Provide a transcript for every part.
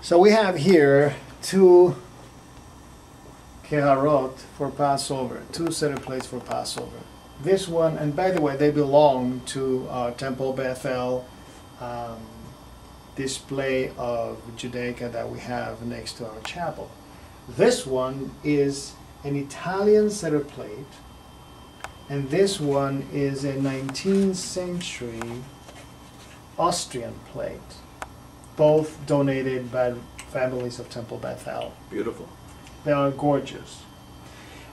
So we have here two keharot for Passover, two seder plates for Passover. This one, and by the way, they belong to our Temple Bethel display of Judaica that we have next to our chapel. This one is an Italian seder plate, and this one is a 19th century Austrian plate, both donated by families of Temple Bethel. Beautiful. They are gorgeous.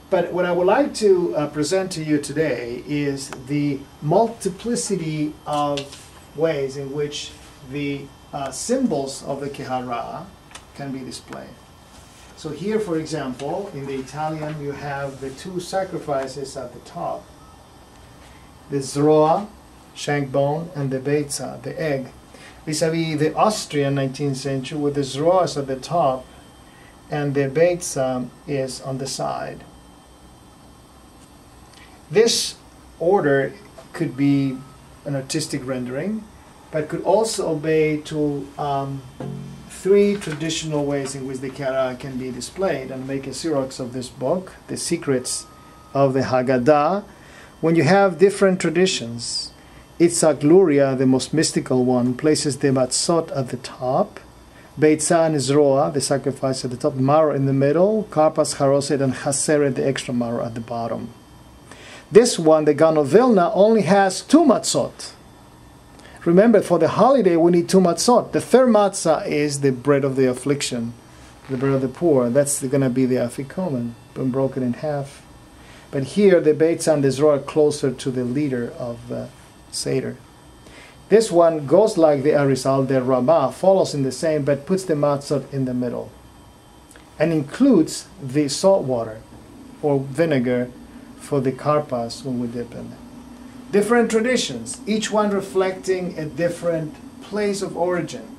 But what I would like to present to you today is the multiplicity of ways in which the symbols of the Kehara can be displayed. So here, for example, in the Italian, you have the two sacrifices at the top. The zroa, shank bone, and the beitza, the egg. Vis-a-vis the Austrian 19th century, with the zroa is at the top, and the beitza is on the side. This order could be an artistic rendering, but could also obey to three traditional ways in which the Kehara can be displayed. And make a Xerox of this book, The Secrets of the Haggadah. When you have different traditions, Itzhak Luria, the most mystical one, places the matzot at the top, Beitza and Zroa, the sacrifice at the top, Maror in the middle, Karpas, Haroset, and Haseret, the extra Maror, at the bottom. This one, the Gaon of Vilna, only has two matzot. Remember, for the holiday, we need two matzot. The third matzah is the bread of the affliction, the bread of the poor. That's going to be the afikomen, been broken in half. But here, the Beitza and the Zroa are closer to the leader of Seder. This one goes like the Arizal, the Ramah, follows in the same, but puts the matzot in the middle. And includes the salt water, or vinegar, for the karpas when we dip in it. Different traditions, each one reflecting a different place of origin.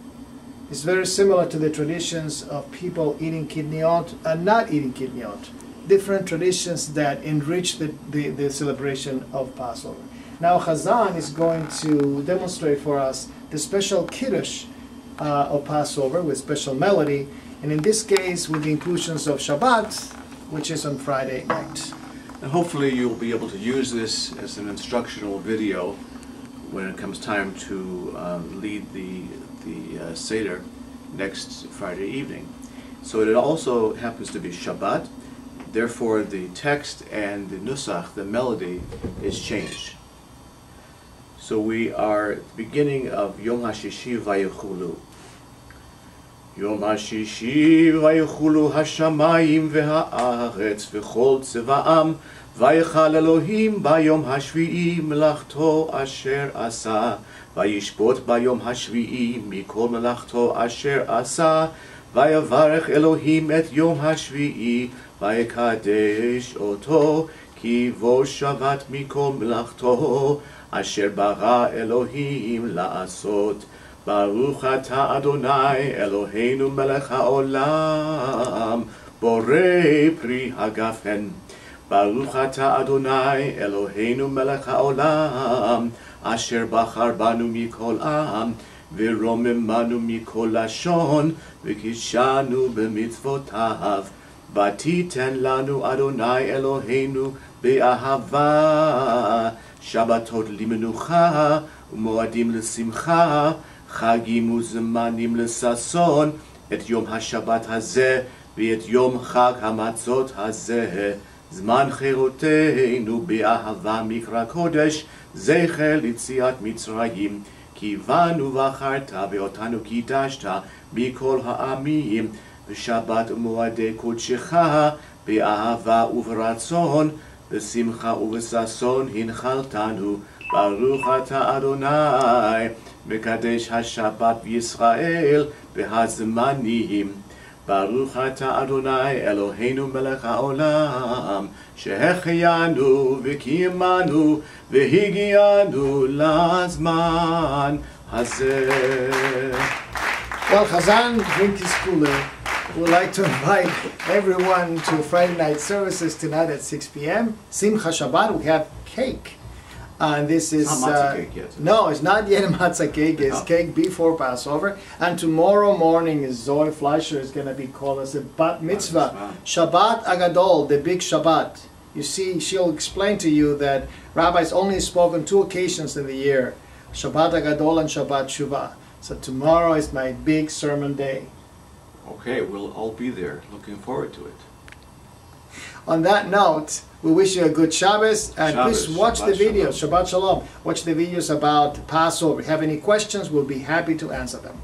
It's very similar to the traditions of people eating kidneyot and not eating kidneyot. Different traditions that enrich the celebration of Passover. Now Chazan is going to demonstrate for us the special kiddush of Passover with special melody, and in this case with the inclusions of Shabbat, which is on Friday night. And hopefully you'll be able to use this as an instructional video when it comes time to lead the Seder next Friday evening. So it also happens to be Shabbat, therefore the text and the nusach, the melody, is changed. So we are at the beginning of Yom HaShishi Vayechulu. Yom HaShishi Vayechulu Hashamayim V'ha'aretz V'chol Tzeva'am Vayechal Elohim Bayom HaShvi'i Melachto Asher Asa Vayishpot Bayom HaShvi'i Mikol Melachto Asher Asa Vayavarech Elohim Et Yom HaShvi'i Vayekadesh Oto Ki Vo Shavat Mikol Melachto Asher bara Elohim la'asot. Baruch ata Adonai Eloheinu melech ha'olam borei pri hagafen. Baruch ata Adonai Eloheinu melech ha'olam asher bachar banu mikol am v'romemanu mikol lashon v'kishanu b'mitzvotav. Vatiten lanu Adonai Eloheinu be'ahava. Shabbatot limenucha, umoadim lesimcha, chagim uzmanim lesason, et yom hashabbat hazeh, v'et yom chag hamatzot hazeh, zman cheroteinu be'ahava mikra kodesh, zecher litziat Mitzrayim, ki vanu v'acharta ve'otanu kidashta, mikol ha'amim, v'shabbat umoadei kodshecha, be'ahava uvratzon, V'simcha uv'sason hinchaltanu, Baruch ata Adonai, Mekadesh HaShabbat v'Yisrael v'hazmanim. Baruch ata Adonai Eloheinu melech ha'olam, Shehecheyanu v'kiyemanu v'higianu lazman hazeh. Well, Chazan, drink his cooler. We'd like to invite everyone to Friday night services tonight at 6 p.m. Simcha Shabbat, we have cake. And this is It's not matzah cake yet. No, it's not yet a matzah cake. It's No. cake before Passover. And tomorrow morning is Zoe Fleischer is going to be called as a bat mitzvah. Shabbat Agadol, the big Shabbat. You see, she'll explain to you that rabbis only spoke on 2 occasions in the year, Shabbat Agadol and Shabbat Shuvah. So tomorrow is my big sermon day. Okay, we'll all be there. Looking forward to it. On that note, we wish you a good Shabbos, and Shabbos, please watch the Shabbat videos, Shalom. Shabbat Shalom. Watch the videos about Passover. If you have any questions, we'll be happy to answer them.